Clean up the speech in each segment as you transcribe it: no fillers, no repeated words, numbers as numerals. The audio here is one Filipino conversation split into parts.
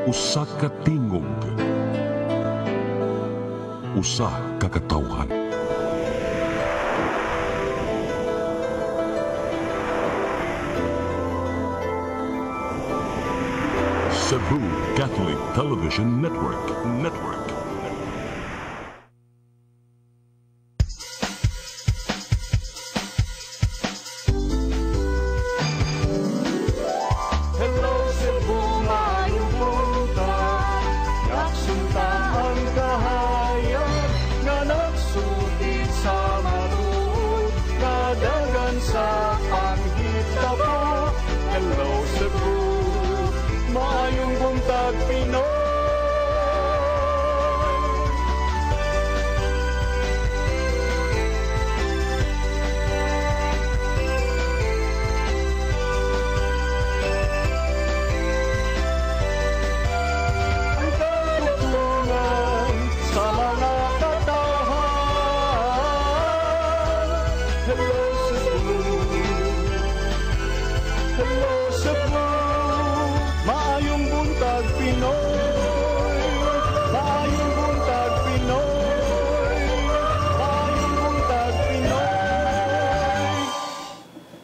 Usa ka tingog, usa ka katawhan. Cebu Catholic Television Network. Hello Cebu, maayong buntag. Nagsunta ang kahayag nga nagsulit sa maluod, nadagan sa panghitabo. Hello Cebu, maayong buntag Pinoy. Ang katutulungan sa mga katawhan. Hello Cebu, hello Cebu, maayong buntag Pinoy, maayong buntag Pinoy, maayong buntag Pinoy.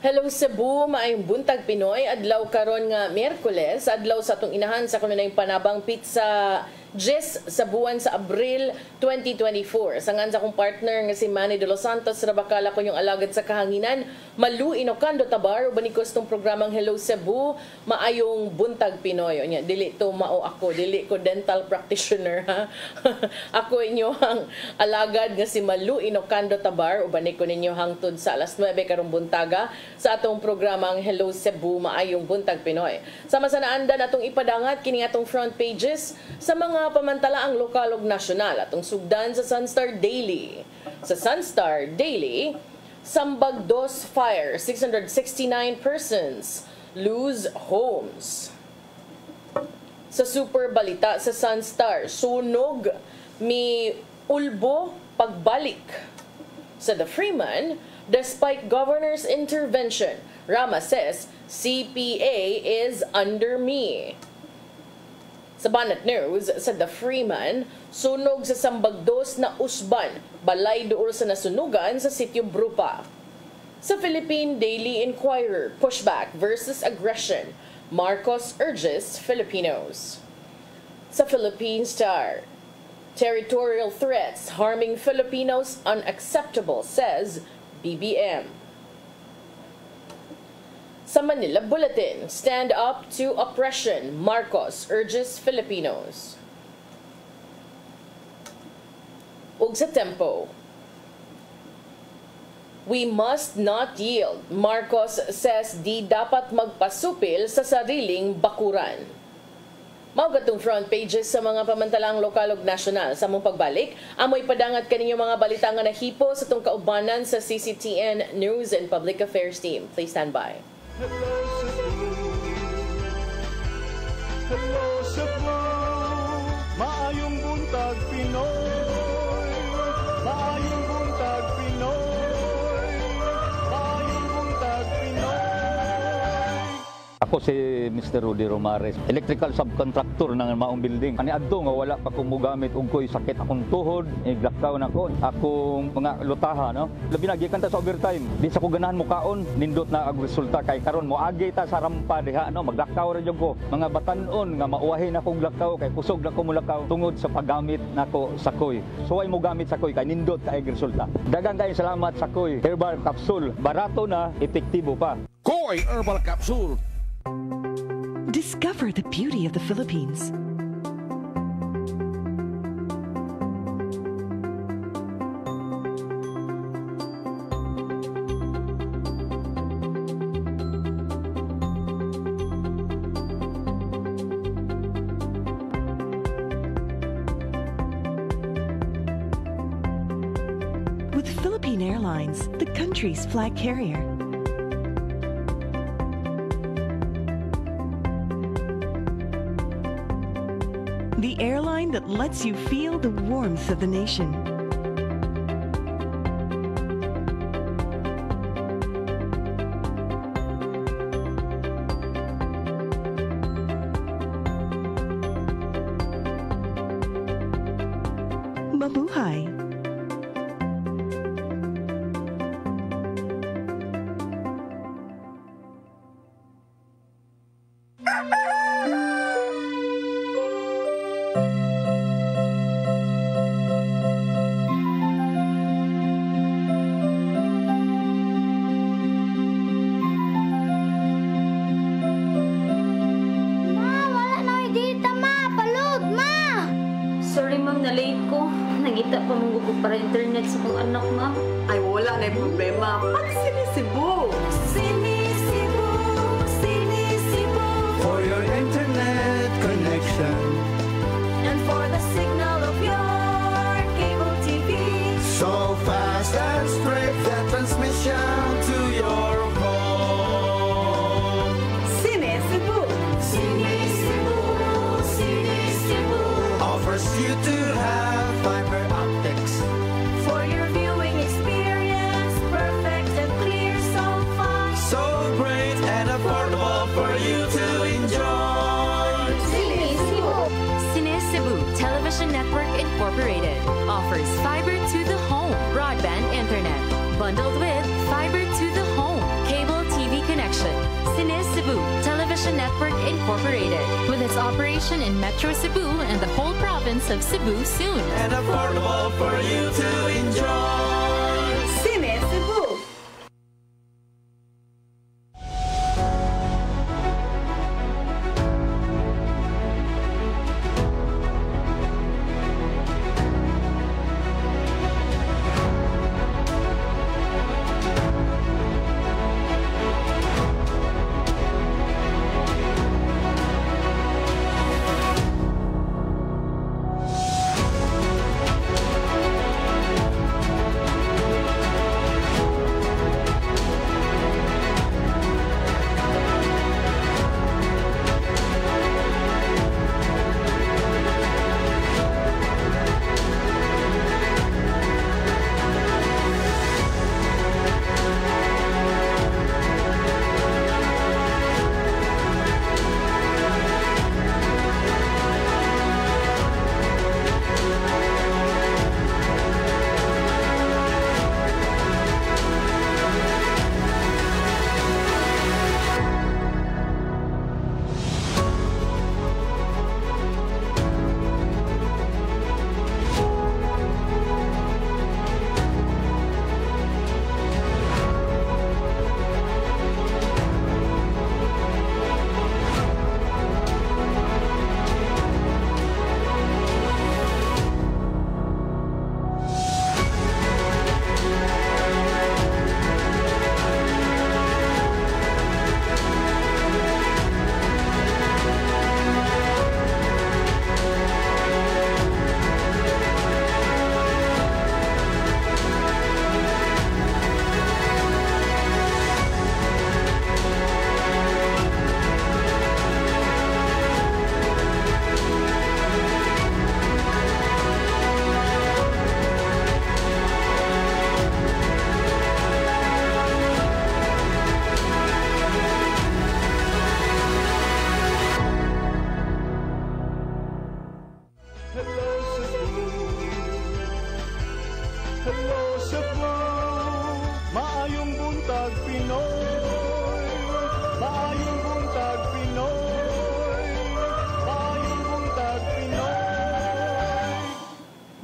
Hello Cebu, maayong buntag Pinoy. Adlaw karon nga Miyerkules, adlaw sa atong inahan sa kanunay panabang pizza Jis sa buwan sa Abril 2024. Sangan sa akong partner nga si Manny de los Santos, rabakala ko yung alagad sa kahanginan. Malu Inocando Tabar, ubanikos tong programang Hello Cebu, maayong buntag Pinoy. O niya, dili to mao ako, dili ko dental practitioner ha. Ako inyo ang alagad nga si Malu Inocando Tabar, ubanik ko ninyo hangtod sa alas 9 karong buntaga sa atong programang Hello Cebu, maayong buntag Pinoy. Sama sa naandan atong ipadangat kini atong front pages sa mga pamantalaang lokal ug nasyonal atong sugdan sa Sunstar Daily. Sa Sunstar Daily, Sambag Dos Fire, 669 persons lose homes. Sa Super Balita sa Sunstar, sunog mi ulbo pagbalik. Sa The Freeman, despite governor's intervention, Rama says CPA is under me. Sa Banat News, sa The Freeman, sunog sa Sambagdos na usban, balay duol sa nasunugan sa sitio Brupa. Sa Philippine Daily Inquirer, pushback versus aggression, Marcos urges Filipinos. Sa Philippine Star, territorial threats harming Filipinos unacceptable, says BBM. Sa Manila Bulletin, stand up to oppression, Marcos urges Filipinos. Ug sa Tempo, we must not yield, Marcos says di dapat magpasupil sa sariling bakuran. Maugatong front pages sa mga pamantalang lokal ug nasyonal. Sa mong pagbalik, amoy padangat kaninyo mga balita nga nahipo sa itong kaubanan sa CCTN News and Public Affairs Team. Please stand by. Hello Cebu, hello Cebu, maayong buntag Pinoy, maayong buntag Pinoy, maayong buntag Pinoy. Ako si Mr. Rudy Romares, electrical subcontractor ng maong building. Ani adto nga wala pa kong mugamit ug ko'y sakit akong tuhod, iglakaw na ko. Akong mga lutaha, no? Labi na gikan ta sa overtime. Di sa ko ganahan mo kaon, nindot na ang resulta kay karon mo agi ta sa rampa diha, no? Maglakaw ra jud ko. Mga batan-on nga mauwahin akong lakaw kay kusog na ko mulakaw tungod sa paggamit nako sa koy. So ay mo gamit sa koy kay nindot kay resulta. Daghang kay salamat sa koy. Herbal capsule, barato na, epektibo pa. Koy Herbal Capsule. Discover the beauty of the Philippines. With Philippine Airlines, the country's flag carrier. The airline that lets you feel the warmth of the nation. buhay. Sorry ma'am, na-late ko. Nagita pa mong gusto para internet sa kong anak ma'am. Ay, wala na yung problema. Pag-Sinisibu! Sinisibu, Sinisibu, For your internet connection, and for the signal of your cable TV. so fast and straight, the transmission to your phone. Sinisibu! Sinisibu, Sinisibu, Offers you to have fiber optics. for your viewing experience, perfect and clear so fast. So great and affordable for you to enjoy. Sinisibu Television Network Incorporated offers fiber to the home broadband internet bundled with fiber to the home cable TV connection. Sinisibu Television Network Incorporated with its operation in Metro Cebu and the whole province of Cebu soon. And affordable for you to enjoy. Sinisibu!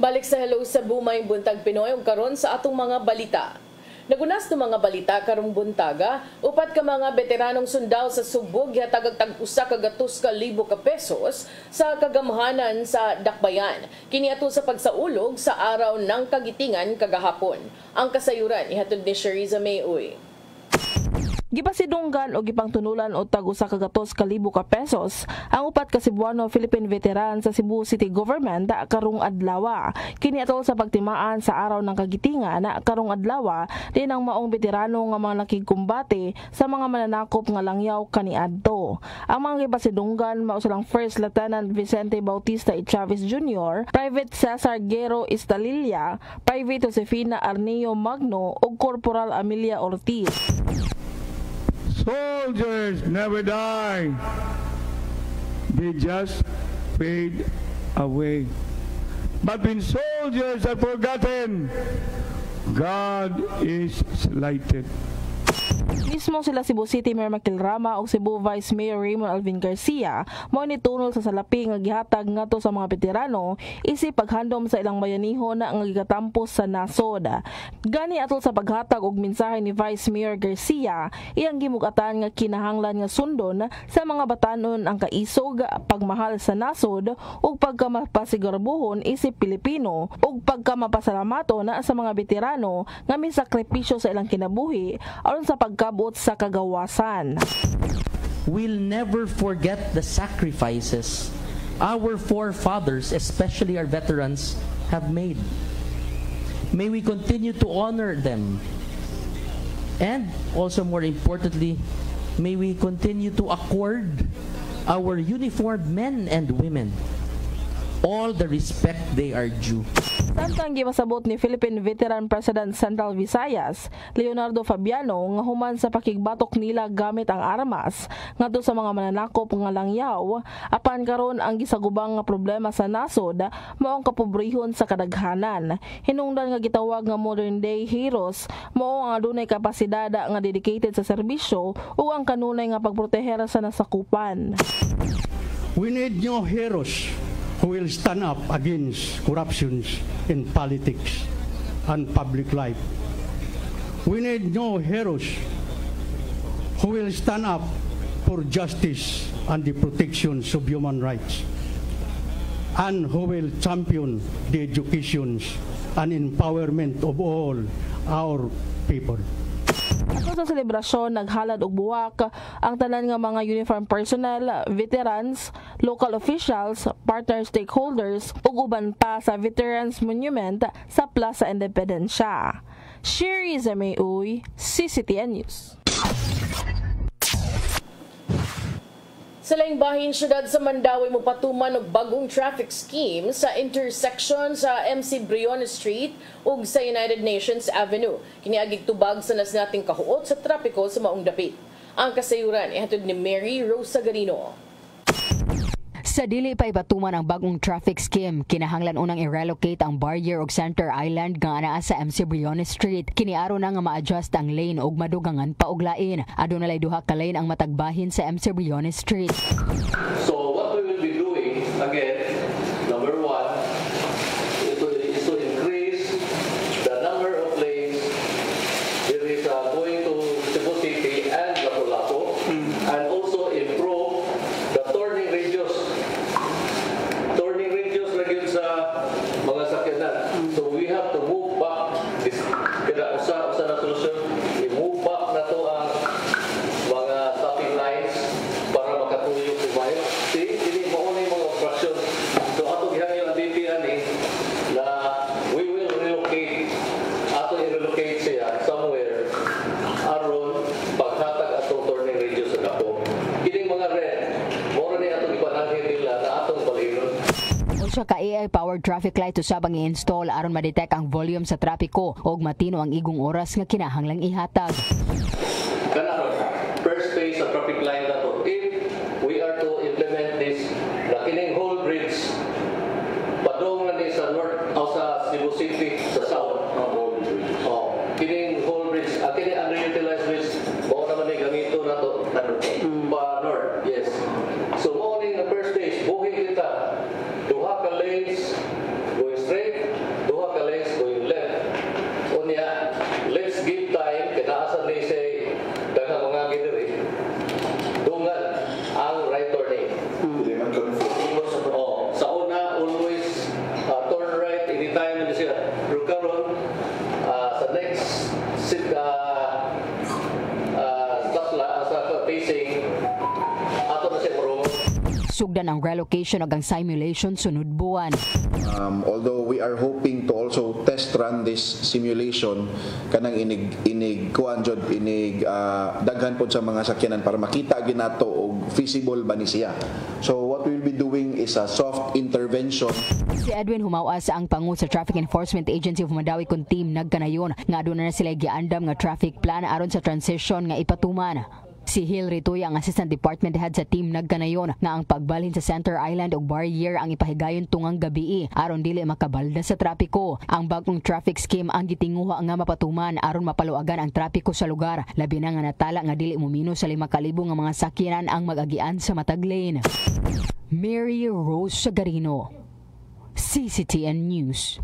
Balik sa Hello Cebu, may buntag Pinoy ug karon sa atong mga balita. Nagunas ng mga balita karong buntaga, upat ka mga veteranong sundao sa Subog gihatag og tag-usa ka 2,000 ka pesos sa kagamhanan sa Dakbayan. Kini ato sa pagsaulog sa araw ng kagitingan kagahapon. Ang kasayuran ihatod ni Shariza Mayoy. Gipasidunggan o gipangtunulan o tag-usa ka 2,000 ka pesos ang upat ka Cebuano Philippine veteran sa Cebu City Government karong adlaw. Kini atol sa pagtimaan sa araw ng kagitingan na karong adlaw din ang maong veterano nga mga nakigkumbate sa mga mananakop nga langyaw kaniadto. Ang mga gipasidunggan mao silang First Lieutenant Vicente Bautista E. Chavez Jr., Private Cesar Guero Istalilla, Private Josefina Arneo Magno ug Corporal Amelia Ortiz. Soldiers never die. They just fade away. But when soldiers are forgotten, God is slighted. Mismo sila Cebu City Mayor Makil Rama o Cebu Vice Mayor Raymond Alvin Garcia mao ni tunol sa salapi nga gihatag ngadto sa mga veterano isip paghandom sa ilang bayanihon nga gigatampos sa nasod. Gani atol sa paghatag og mensahe ni Vice Mayor Garcia, iyang gimugatan nga kinahanglan nga sundon sa mga batanon ang kaisog, pagmahal sa nasod ug pagkamapasigurbuhon isip Pilipino ug pagkamapasalamaton sa mga veterano nga misakripisyo sa ilang kinabuhi aron sa pagkabot sa kagawasan. We'll never forget the sacrifices our forefathers, especially our veterans, have made. May we continue to honor them. And also more importantly, may we continue to accord our uniformed men and women all the respect they are due. Samtang gipasabot ni Philippine Veteran President Central Visayas, Leonardo Fabiano, nga human sa pakigbatok nila gamit ang armas ngadto sa mga mananakop nga langyaw, apan karon ang gisagubang nga problema sa nasod mao ang kapobrehon sa kadaghanan. Hinungdan nga gitawag nga modern day heroes mao ang adunay kapasidad nga dedicated sa serbisyo ug ang kanunay nga pagproteher sa nasakupan. We need new heroes who will stand up against corruptions in politics and public life. We need new heroes who will stand up for justice and the protections of human rights, and who will champion the education and empowerment of all our people. Ato sa selebrasyon, naghalad og buwak ang tanan nga mga uniform personnel, veterans, local officials, partner stakeholders ug uban pa sa Veterans Monument sa Plaza Independencia. Sherry Zameuy, CCTN News. Sa laing bahin syudad sa Mandawi mo patuman og bagong traffic scheme sa intersection sa MC Briones Street ug sa United Nations Avenue. Kini agig tubag sa nasnating kahuot sa trapiko sa maong dapit. Ang kasayuran ihatod ni Mary Rosa Garino. Sa dili pa ipatuman ang bagong traffic scheme, kinahanglan unang i-relocate ang barrier og Center Island nga anaa sa MC Briones Street. Kiniaro na nga ma-adjust ang lane og madugangan pa og lain. Adunay duha ka lane ang matagbahin sa MC Briones Street. So what we will be doing again, number one, is to increase the number of lanes. There is going to Cebu City and Lapu-Lapu, and also improve the turning radius sa mga sakyanan. So we have to move back this kada usa na solusyon, i-move back na to ang mga stopping lines para makatuyok si bayo. Dili mo ni mga operasyon. So ato gihangyo ang DPN na we will relocate i-relocate siya somewhere aron paghatag atong turning radius sa dako. Kining mga red mo ni atong ipananghin nila na atong balinon. Sa ka AI-powered traffic light usabang i-install aron ma-detect ang volume sa trapiko ug matino ang igong oras nga kinahanglang ihatag. Karon, first phase sa traffic light nato, if we are to implement this, na kining whole bridge padong na ni sa north o sa Cebu City sa south. Kining whole bridge, kining underutilized bridge, mao naman ni gamito nato pa north. Yes. So mao ni the first phase, buhi kita duha ka lanes going straight, duha ka lanes going left. Unya, let's give time kada asa ni say daghang mga gidiri. Dungan ang right turning. Sa una always turn right anytime na siya. Pero karon sa next sa facing ato na siya marunong. Sugdan ang relocation ug ang simulation sunod buwan. Although we are hoping to also test run this simulation kanang inig kuan jud daghan pod sa mga sakyanan para makita ginato og feasible ba ni siya. So what we will be doing is a soft intervention. Si Edwin Humawas ang pangu sa Traffic Enforcement Agency of Mandawi kun team nagkanayon nga aduna na sila giandam nga traffic plan aron sa transition nga ipatuman. Si Hilary Tuy, ang Assistant Department Head sa team, nagkanayon nga ang pagbalhin sa Center Island ug barrier ang ipahigayon tungang gabi aron dili makabalda sa trapiko. Ang bagong traffic scheme ang gitinguha nga mapatuman aron mapaluagan ang trapiko sa lugar. Labi na nga natala nga dili mumino sa 5,000 nga mga sakyanan ang mag-agian sa matag lane. Mary Rose Sagarino, CCTN News.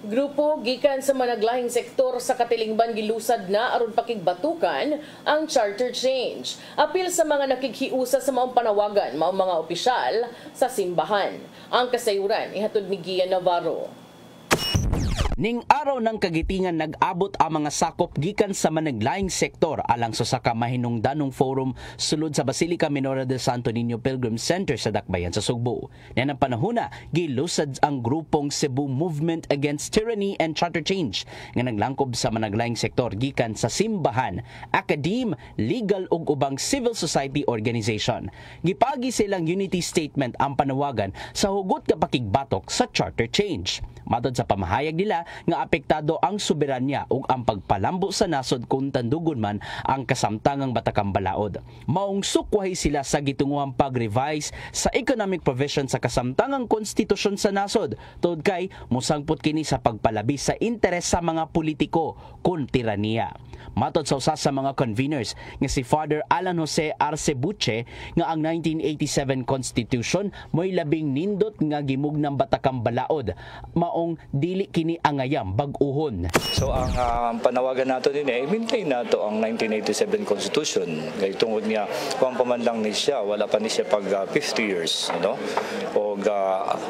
Grupo gikan sa managlahing sektor sa Katilingban gilusad na aron pakigbatukan ang charter change. Apil sa mga nakikhiusa sa maong panawagan maong mga opisyal sa simbahan. Ang kasayuran ihatod ni Gian Navarro. Ning araw ng kagitingan nag-abot ang mga sakop gikan sa managlaing sektor alang sa mahinungdanong forum sulod sa Basilica Minora de Santo Niño Pilgrim Center sa Dakbayan sa Sugbo. Yan ang panahuna, gilusad ang grupong Cebu Movement Against Tyranny and Charter Change nga naglangkob sa managlaing sektor gikan sa simbahan, academe, legal ug ubang civil society organization. Gipagi silang unity statement ang panawagan sa hugot ka pakigbatok sa charter change. Matod sa pamahayag nila nga apektado ang soberanya ug ang pagpalambo sa nasod kung tandugon man ang kasamtangang batakang balaod. Maong sukwahi sila sa gitunguhang pag-revise sa economic provision sa kasamtangang konstitusyon sa nasod tungod kay musangpot kini sa pagpalabi sa interes sa mga politiko kun tiraniya. Matod sa usa sa mga conveners nga si Father Alan Jose Arce Buche nga ang 1987 Constitution mo'y labing nindot nga gimugnang batakang balaod, maong dili kini angayam bag-uhon. So ang panawagan nato din i-maintain nato ang 1987 Constitution. Kay tungod niya kung pamanlang ni siya wala pa ni siya pag 50 years, no? O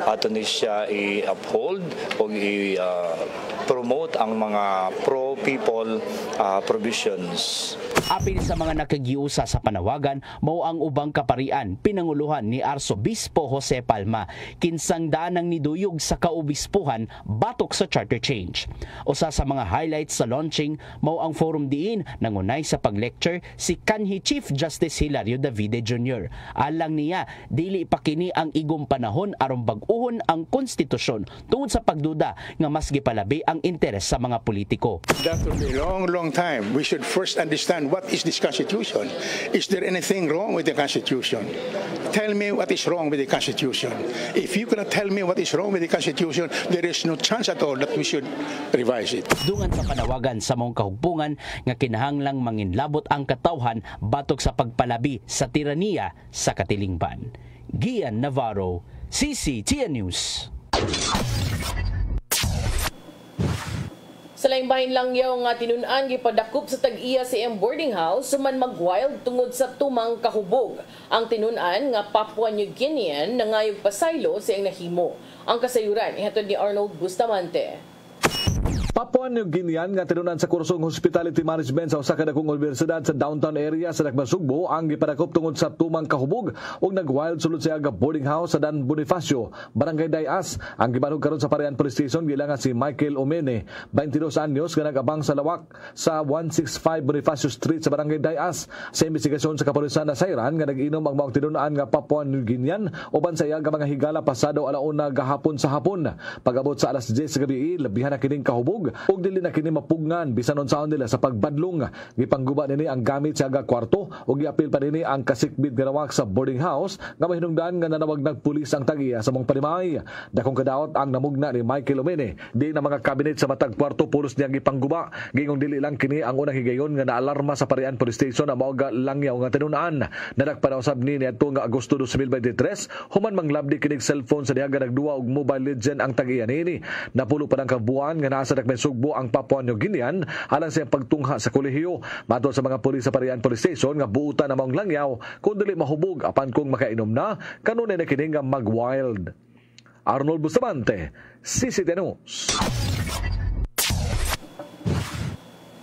ato ni siya i-uphold o i-promote ang mga pro-people provisions. Apil sa mga nakagiusa sa panawagan, mao ang ubang kaparian pinanguluhan ni Arsobispo Jose Palma kinsang daanang niduyog sa kaobispuhan batok sa charter change. Usa sa mga highlights sa launching mao ang forum diin nangunay sa pag-lecture si kanhi Chief Justice Hilario Davide Jr. Alang niya dili pa kini ang igong panahon aron bag-uhon ang konstitusyon tungod sa pagduda nga mas gipalabi ang interes sa mga politiko. That will be a long time. We should first understand what is this Constitution. Is there anything wrong with the Constitution? Tell me what is wrong with the Constitution. If you cannot tell me what is wrong with the Constitution, there is no chance at all that we should revise it. Dungan sa panawagan sa mong kahugpungan nga kinahanglang manginlabot ang katawhan batok sa pagpalabi sa tiraniya sa Katilingban. Gian Navarro, CCTN News. Sa laing-bahin langyaw nga tinun-an gipadakop sa tag-iya si boarding house suman mag-wild tungod sa tumang kahubog. Ang tinun-an nga Papua New Guinean nangayog pasaylo sa iyang nahimo. Ang kasayuran ihatod ni Arnold Bustamante. Papua New Guinean nga tinunan sa kursong Hospitality Management sa usa ka dakong universidad sa downtown area sa Dakmasugbo ang gipadakop tungod sa tumang kahubog ug nag-wild sulod sa aga boarding house sa Dan Bonifacio, Barangay Dayas. Ang gibanog karon sa Parian Police Station gilangan si Michael Omene, 22 anyos, nga nag-abang sa lawak sa 165 Bonifacio Street sa Barangay Dayas. Sa investigasyon sa kapulisan na sayran nga nag-inom ang maong tinunan nga Papua New Guinean uban sa iyaga mga higala pasado alauna gahapon sa hapon. Pag-abot sa alas 10 sa gabi, labihan na kining kahubog ug dili na kini mapugnan bisan unsaon nila sa pagbadlong. Gipangguba nini ang gamit sa aga kwarto ug giapil pa nini ang kasikbit nga nawak sa boarding house nga mahinungdan nga nanawag nagpulis ang tag-iya sa mong panimay. Dakong kadaot ang namugna ni Michael Omene. Di na mga kabinet sa matag kwarto pulos niya gipangguba. Gingong dili lang kini ang unang higayon nga naalarma sa Parian Police Station ang mao langyaw nga tinun-an. Nadagpanausab ni adto nga Agosto 2023 human manglabdi kinig cellphone sa dihaga nagduwa og Mobile Legend ang tag-iya nini. Napulo pa ng kabuan nga nasa Sugbo ang Papua New Guinean alang sa pagtungha sa kolehiyo. Matod sa mga pulis sa Parian Police Station nga buutan na maong langyaw kung dili mahubog apan kung makainom na kanunay na kining nga mag-wild. Arnold Bustamante, CCTN News.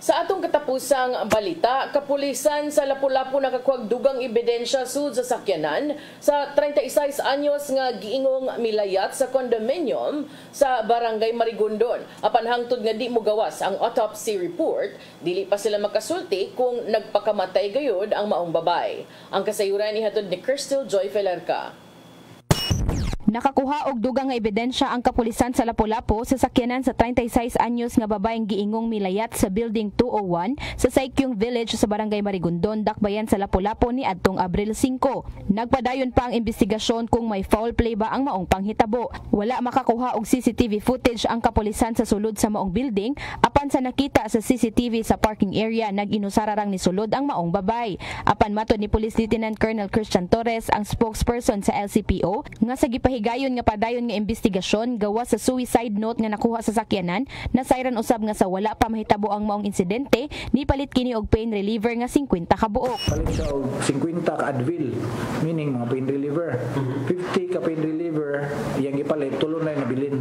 Sa atong katapusang balita, kapulisan sa Lapu-Lapu nakakuwag dugang ebidensya sud sa sakyanan sa 36 anyos nga giingong milayat sa condominium sa Barangay Marigondon. Apan hangtod nga di mo gawas ang autopsy report, dili pa sila makasulti kung nagpakamatay gayud ang maong babay. Ang kasayuran ihatod ni Crystal Joy Felerca. Nakakuha og dugang nga ebidensya ang kapulisan sa Lapu-Lapu sa sakyanan sa 36 anyos nga babaeng giingong milayat sa Building 201 sa Saikyong Village sa Barangay Marigondon, Dakbayan sa Lapu-Lapu ni adtong Abril 5. Nagpadayon pa ang investigasyon kung may foul play ba ang maong panghitabo. Wala makakuha og CCTV footage ang kapulisan sa sulod sa maong building, apan sa nakita sa CCTV sa parking area nag-inusararang ni sulod ang maong babay. Apan matod ni Police Lieutenant Colonel Christian Torres, ang spokesperson sa LCPO, nga sa higayon nga padayon nga investigasyon gawa sa suicide note nga nakuha sa sakyanan, nasayran usab nga sa wala pa mahitabo ang maong insidente, nipalit kini og pain reliever nga 50 ka buok. Palit siya og 50 ka Advil, meaning mga pain reliever. 50 ka pain reliever, iyang ipalit tulo na nabilin.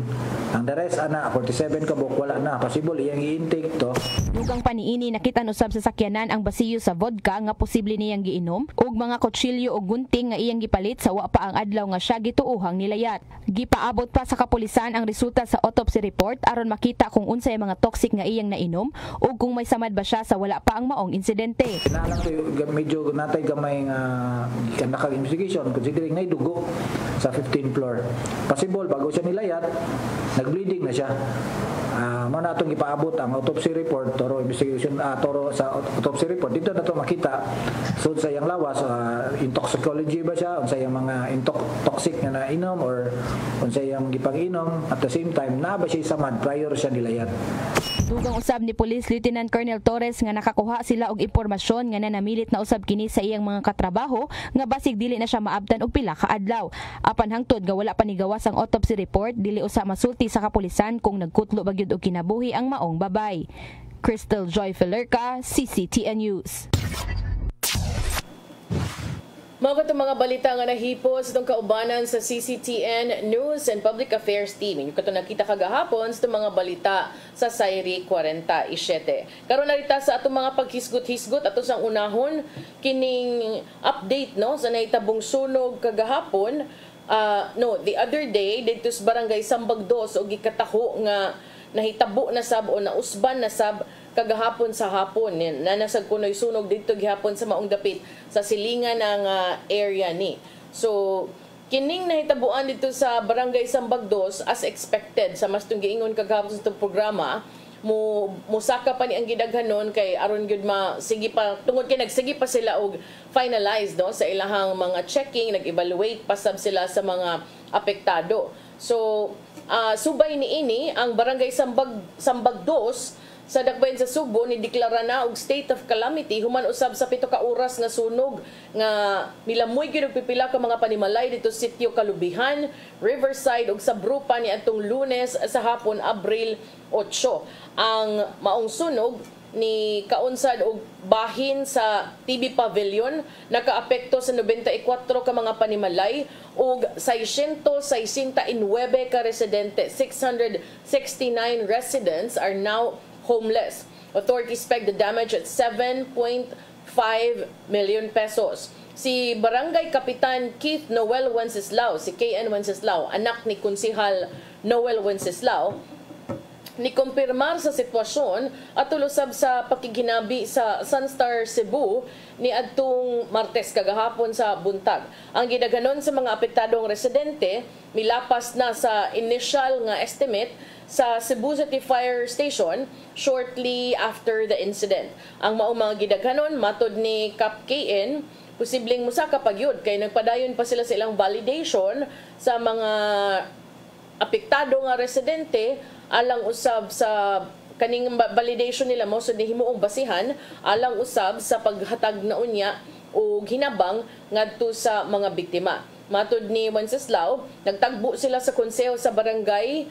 Ang the rest ana 47 ka buok wala na, possible iyang i-intake to. Dugang paniini nakitan usab sa sakyanan ang basiyo sa vodka nga posible niyang giinom ug mga kutsilyo ug gunting nga iyang gipalit sa wa pa ang adlaw nga siya gituuhang nilayat. Gipaabot pa sa kapulisan ang resulta sa autopsy report aron makita kung unsay mga toxic nga iyang nainom ug kung may samad ba siya sa wala pa ang maong insidente. Medyo natay gamay nga naka-investigation considering na dugo sa 15th floor. Possible bago siya nilayat, nag-bleeding na siya. Mana atong ipaabot ang autopsy report toro investigation toro sa autopsy report dito nato makita sud sa iyang lawas intoxicology ba siya unsay yang mga toxic nga nainom or unsay yang gipang-inom at the same time na ba siya samad prior siya nilayat. Dugang usab ni Police Lieutenant Colonel Torres nga nakakuha sila og impormasyon nga nanamilit na usab kini sa iyang mga katrabaho nga basig dili na siya maabtan og pila ka adlaw. Apan hangtod nga wala pa ni gawas ang autopsy report, dili usa masulti sa kapulisan kung nagkutlo ba gyud og kinabuhi ang maong babay. Crystal Joy Felerca, CCTN News. Mga katong mga balita nga nahipos itong kaubanan sa CCTN News and Public Affairs Team. Yung katong nakita kagahapon sa mga balita sa Sairi 47. Karon narita sa atong mga paghisgot-hisgot ato sang unahon kining update no sa nahitabong sunog kagahapon. The other day dito sa Barangay Sambag 2 og gikataho nga nahitabo na sab o nausban na sab kagahapon sa hapon na nasag kunoy sunog dito gihapon sa maong dapit sa silingan ng area ni. So kining nahitabuan dito sa Barangay Sambag 2 as expected sa mas giingon kagahapon sa itong programa musaka pa ni ang gidaghanon kay aron gyud sige pa tungod kay nagsige pa sila og finalize no sa ilahang mga checking, nag-evaluate pa sab sila sa mga apektado. So subay niini ang Barangay Sambag 2 sa Dakbayan sa Subo ni deklara na og state of calamity human usab sa 7 ka oras nga sunog nga milamoy gyud og pipila ka mga panimalay dito sa sitio Kalubihan, Riverside ug sa Brupa ni atong Lunes sa hapon Abril 8. Ang maong sunog ni kaunsad og bahin sa TV Pavilion nakaapekto sa 94 ka mga panimalay ug 669 ka residente. 669 residents are now homeless. Authorities peg the damage at 7.5 million pesos. Si Barangay Kapitan Keith Noel Wenceslao, si KN Wenceslao, anak ni Konsihal Noel Wenceslao, ni kumpirmar sa sitwasyon at tulusab sa pakiginabi sa Sunstar Cebu ni adtong Martes kagahapon sa buntag. Ang gidaghanon sa mga apektadong residente milapas na sa initial nga estimate sa Cebu City Fire Station shortly after the incident. Ang maong mga gidaghanon matod ni Kap KN posibleng musaka pagyud kay nagpadayon pa sila sa ilang validation sa mga apektado nga residente alang usab sa kaning validation nila mo so himuong basihan alang usab sa paghatag na unya o hinabang ngadto sa mga biktima. Matod ni Wenceslao, nagtagbo sila sa konseho sa barangay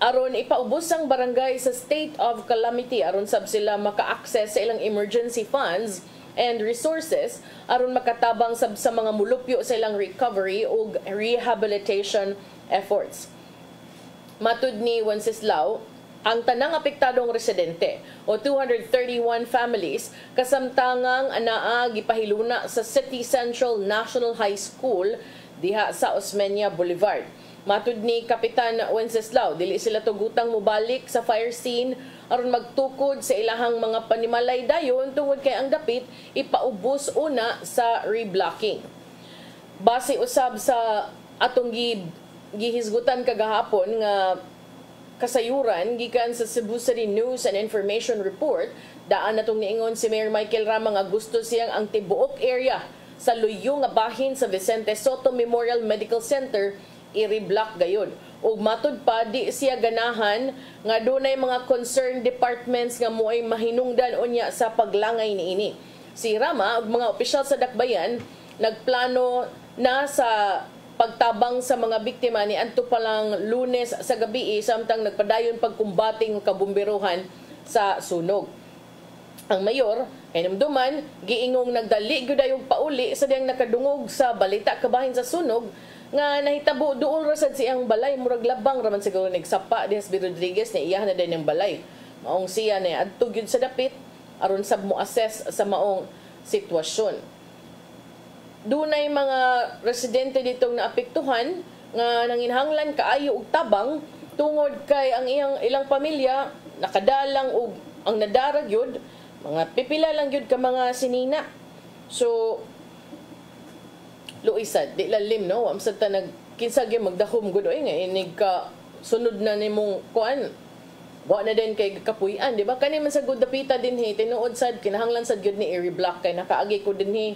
aron ipaubos ang barangay sa state of calamity aron sab sila maka-access sa ilang emergency funds and resources aron makatabang sab sa mga mulupyo sa ilang recovery o rehabilitation efforts. Matud ni Wenceslao, ang tanang apektadong residente o 231 families kasamtangang anaa gipahiluna sa City Central National High School diha sa Osmeña Boulevard. Matud ni Kapitan Wenceslao, dili sila tugutang mubalik sa fire scene aron magtukod sa ilahang mga panimalay dayon tungod kay ang dapit ipaubos una sa reblocking. Base usab sa atong gihisgutan kagahapon nga kasayuran gikan sa Cebu City News and Information Report, daan natong niingon si Mayor Michael Rama nga gusto siyang ang tibuok area sa luyo nga bahin sa Vicente Soto Memorial Medical Center i-reblock gayon. Ug matud pa di siya ganahan nga dunay mga concerned departments nga moay mahinungdan unya sa paglangay niini. Si Rama ug mga opisyal sa Dakbayan nagplano na sa pagtabang sa mga biktima ni adto pa lang Lunes sa gabi samtang nagpadayon pagkumbating kabumberuhan sa sunog. Ang mayor hinumduman giingong nagdali gyud ay og pauli sa diyang nakadungog sa balita kabahin sa sunog nga nahitabo duol ra sad siyang balay murag labang raman siguro nagsapa Des B. Rodriguez na iyahan na din ang balay. Maong siya na adto gyud sa dapit aron sab mo assess sa maong sitwasyon. Dunay mga residente ditong naapektuhan nga nanginhanglan kaayo og tabang tungod kay ang ilang pamilya nakadalang og ang nadarag yun mga pipila lang yun ka mga sinina. So luisad di lalim no amsad ta nagkinsa gyud magdahom gud oy nga inig ka sunod na nimong kuan wa na din kay kapuy-an di ba kani man sa good dapita dinhi tinuod sad kinahanglan sad gyud ni i-reblock kay nakaagi ko dinhi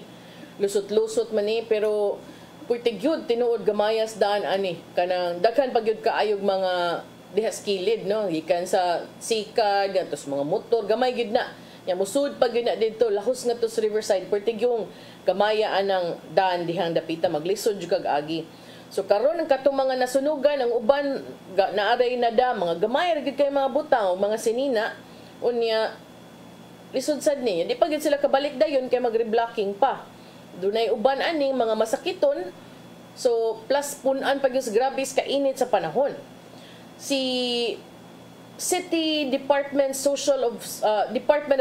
lusot-lusot man ni pero putik yun tinuod gamayas daan ani kanang daghan pag yun kaayog mga dihas kilid no gikan sa sikad gantos mga motor gamay gyud na ya musud pag yun na dito lahos nga to sa Riverside putik yung gamaya anang daan dihang dapita maglisod jud kag agi. So karon ang katong mga nasunugan ang uban naaray na da mga gamay ra gyud kay mga butang o mga sinina unya lisod sad ni di pa gyud sila kabalik dayon kay mag-reblocking pa. Dunay uban aning mga masakiton. So plus punan pag grabe ka init sa panahon. Si City Department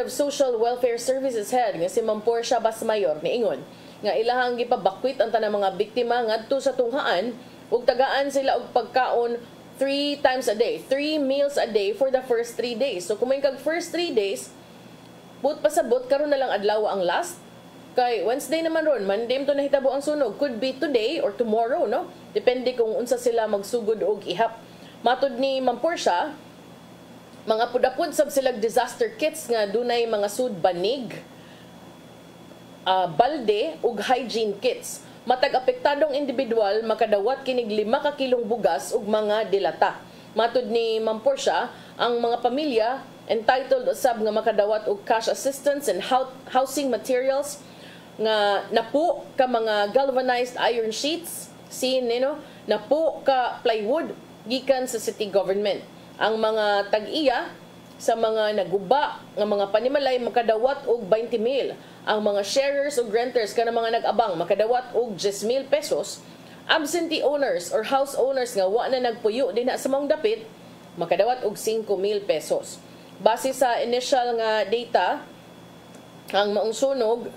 of Social Welfare Services head nga si Ma'am Portia Basmayor niingon nga ilahang gipabakwit ang tanang mga biktima ngadto sa tunghaan ug tagaan sila og pagkaon 3 times a day, 3 meals a day for the first 3 days. So kung may kag first 3 days but pasabot karon na lang adlaw ang last. Kay Wednesday naman ron, Monday to nahitabo ang sunog. Could be today or tomorrow, no? Depende kung unsa sila magsugod og ihap. Matud ni Ma'am Portia, mga pudapod sab silang disaster kits nga dunay mga sud banig, balde ug hygiene kits. Matag apektadong individual makadawat kinig 5 ka kilong bugas ug mga dilata. Matud ni Ma'am Portia, ang mga pamilya entitled usab nga makadawat og cash assistance and housing materials nga napo ka mga galvanized iron sheets, napo ka plywood gikan sa city government. Ang mga tag-iya sa mga naguba nga mga panimalay makadawat og 20,000. Ang mga sharers o renters kana mga nag-abang makadawat og 10,000 pesos. Absentee owners or house owners nga wa na nagpuyo dinha sa maong dapit makadawat og 5,000 pesos. Base sa initial nga data, ang maong sunog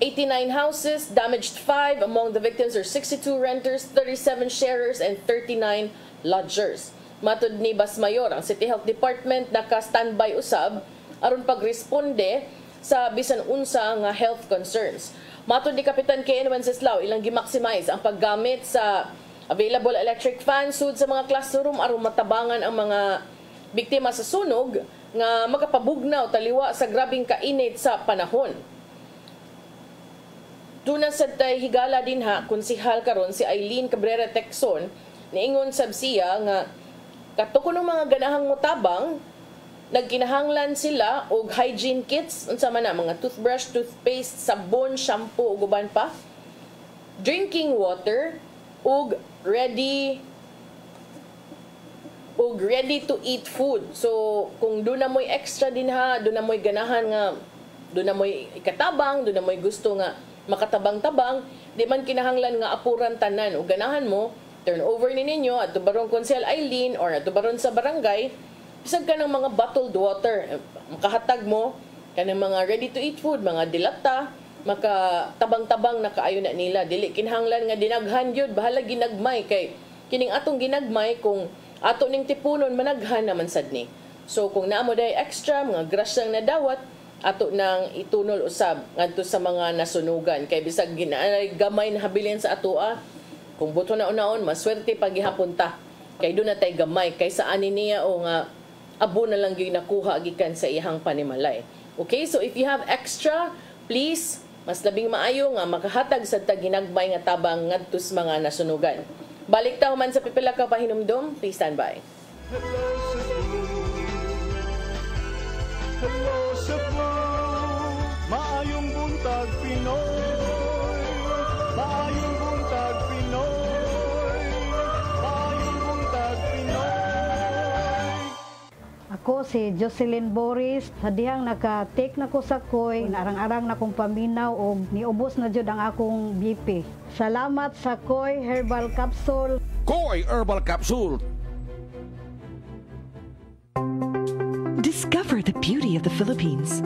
89 houses, damaged 5. Among the victims are 62 renters, 37 sharers, and 39 lodgers. Matud ni Basmayor, ang City Health Department naka-standby usab aron pagresponde sa bisan unsa nga health concerns. Matud ni Kapitan K.N. Wenceslao, ilang gi-maximize ang paggamit sa available electric fans sud sa mga classroom aron matabangan ang mga biktima sa sunog nga makapabugnaw taliwa sa grabing kainit sa panahon. Tuna sa tay higala din ha, konsihal karon si Eileen Cabrera Texon, niingon sab siya nga kato ng mga ganahang motabang, nagkinahanglan sila og hygiene kits, unsa man na mga toothbrush, toothpaste, sabon, shampoo ug uban pa, drinking water ug ready to eat food. So kung doon na mo'y extra din ha, doon na mo'y ganahan nga, doon na mo'y ikatabang, doon na mo'y gusto nga makatabang-tabang, di man kinahanglan nga apuran tanan o ganahan mo, turn over ni ninyo at tubaron Konsel Eileen or at tubaron sa barangay, bisag ka ng mga bottled water, makahatag mo ka ng mga ready to eat food, mga dilata, makatabang-tabang na kaayo na nila. Dili kinahanglan nga dinaghan yun, bahala ginagmay kay kining atong ginagmay kung ato ning tipunon managhan naman sad ni. So kung naamo day extra mga grasyang nadawat, ato nang itunol usab ngadto sa mga nasunugan kay bisag ginay gamay na habilin sa atoa Kung buto na unaon, maswerte paghihapon ta. Kay doon na tay gamay. Kaysa ani niya o nga abo na lang yung nakuha gikan sa ihang panimalay. Okay, so if you have extra, please, mas labing maayo nga makahatag sa taginagmay nga tabang ngadtos mga nasunugan. Balik ta human sa pipila ka pahinumdom. Please stand by. Hello Cebu, maayong buntag Pinoy, maayong buntag Pinoy, maayong buntag Pinoy. Ako si Jocelyn Boris, sa dihang naka-take na ko sa koy, narang-arang na kong paminaw o niubos na jud ang akong BP. Salamat sa Koy Herbal Capsule. Koy Herbal Capsule. Discover the beauty of the Philippines.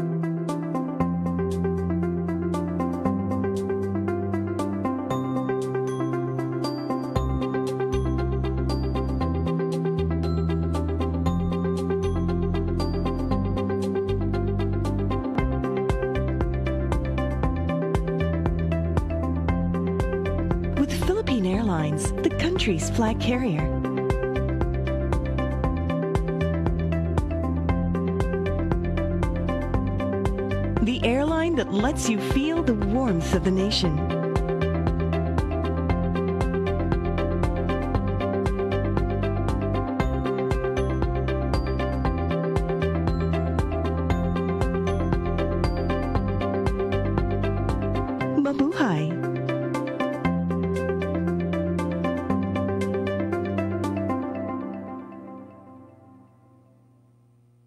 With Philippine Airlines, the country's flag carrier. The airline that lets you feel the warmth of the nation. Mabuhay!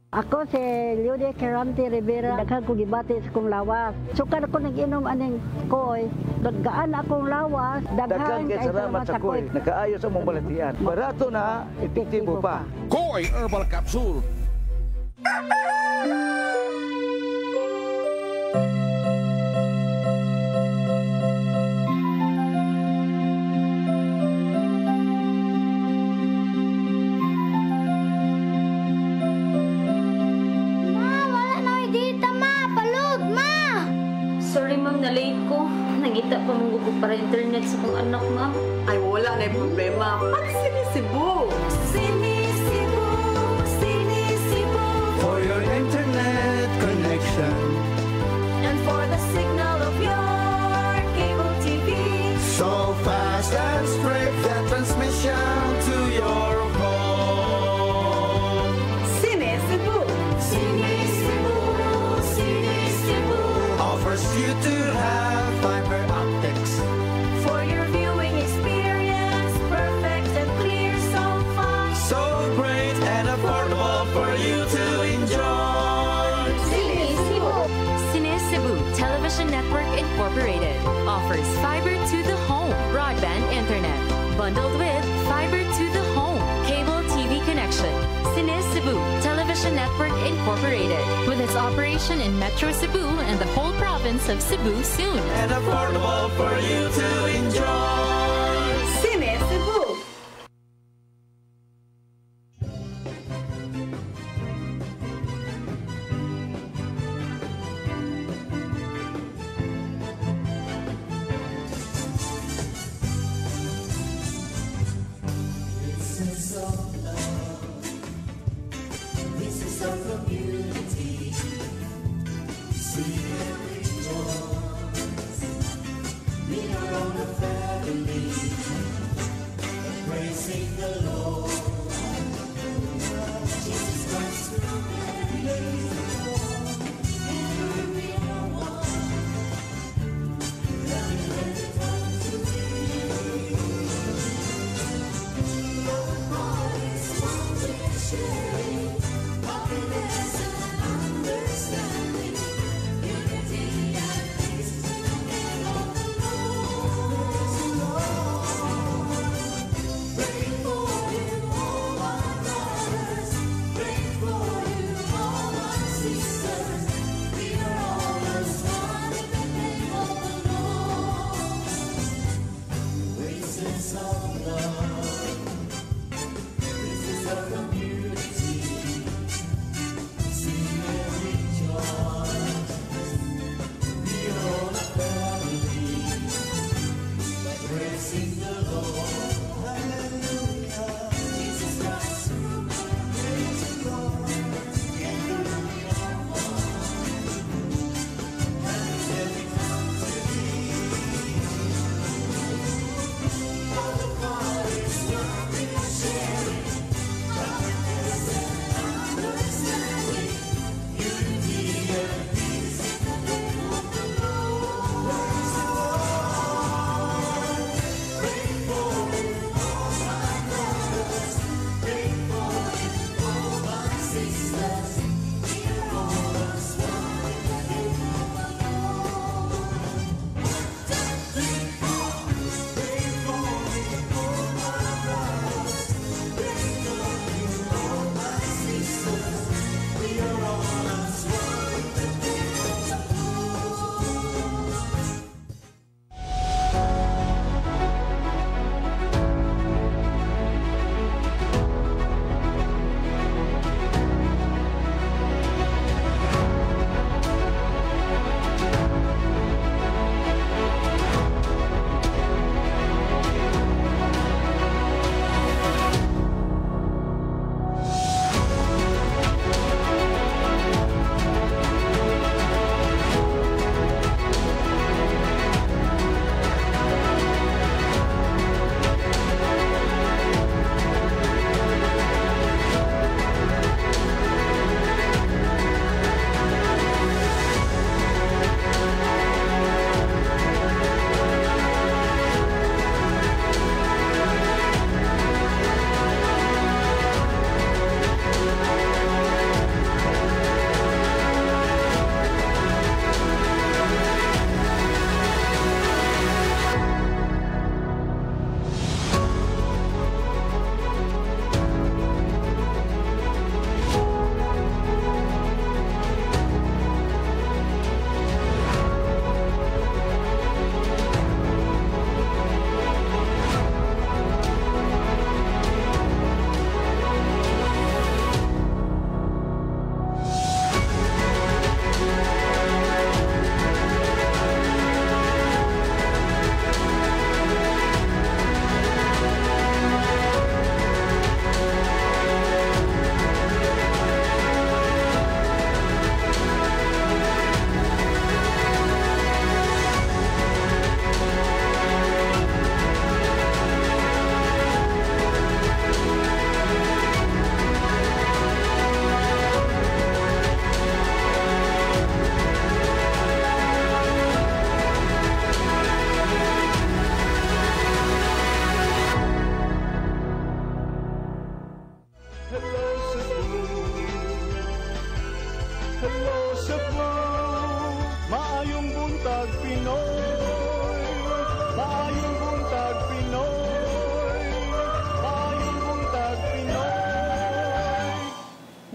Ako si Ludia Caranti Rivera, daghan ko gibati sa kong lawas. Sukad ako nag-inom aning koy, gaan akong lawas, daghan kay salamat sa koy. Nakaayo sa mong balantian. Barato na, epektibo pa. Koy Herbal Capsule. Sorry ma'am, na-late ko. Nangita pa mong gusto para internet sa kong anak ma'am. Ay, wala na problema. Pag-Sinisibu! Sinisibu, Sinisibu. For your internet connection, And for the signal of your cable TV. so fast and straight that transmission to your phone. Sinisibu! Sinisibu, Sinisibu. Offers you to have fiber optics. For your viewing experience, perfect and clear so far. So great and affordable for you to enjoy. Sinisibu. Cebu Television Network Incorporated offers fiber to the home broadband internet bundled with fiber to the home cable TV connection. Cebu Television Network Incorporated with its operation in Metro Cebu and the whole province of Cebu soon. And affordable for you to enjoy. Sinisibu!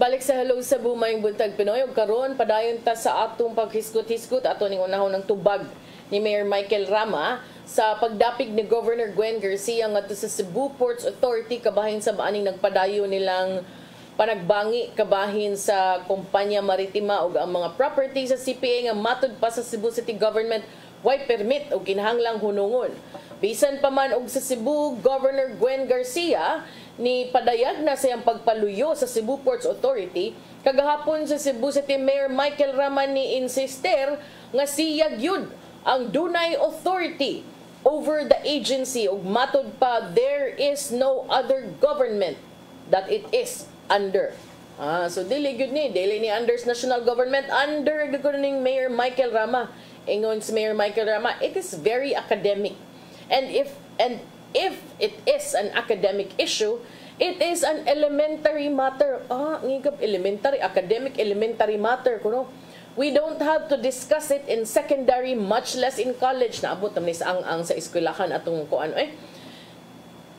Balik sa Hello Cebu, mayong buntag Pinoy. O karon padayon ta sa atong paghiskot-hiskot ato ning unahon ng tubag ni Mayor Michael Rama sa pagdapig ni Governor Gwen Garcia ngadto sa Cebu Ports Authority kabahin sa baaning nagpadayo nilang panagbangi kabahin sa kompanya maritima ug ang mga property sa CPA nga matud pa sa Cebu City Government way permit o kinahanglang hunungon. Bisan pa man og sa Cebu Governor Gwen Garcia ni padayag na siyang pagpaluyo sa Cebu Ports Authority, kagahapon sa Cebu City Mayor Michael Rama ni insister nga siya gyud ang dunay authority over the agency ug matud pa there is no other government that it is under. So dili gyud dili ni under national government, under gyud ning Mayor Michael Rama. Ingon si Mayor Michael Rama, it is very academic. And if it is an academic issue, it is an elementary matter. Ngigab elementary, academic elementary matter kuno. We don't have to discuss it in secondary, much less in college. Naabot naman ang sa eskwelahan atong kuan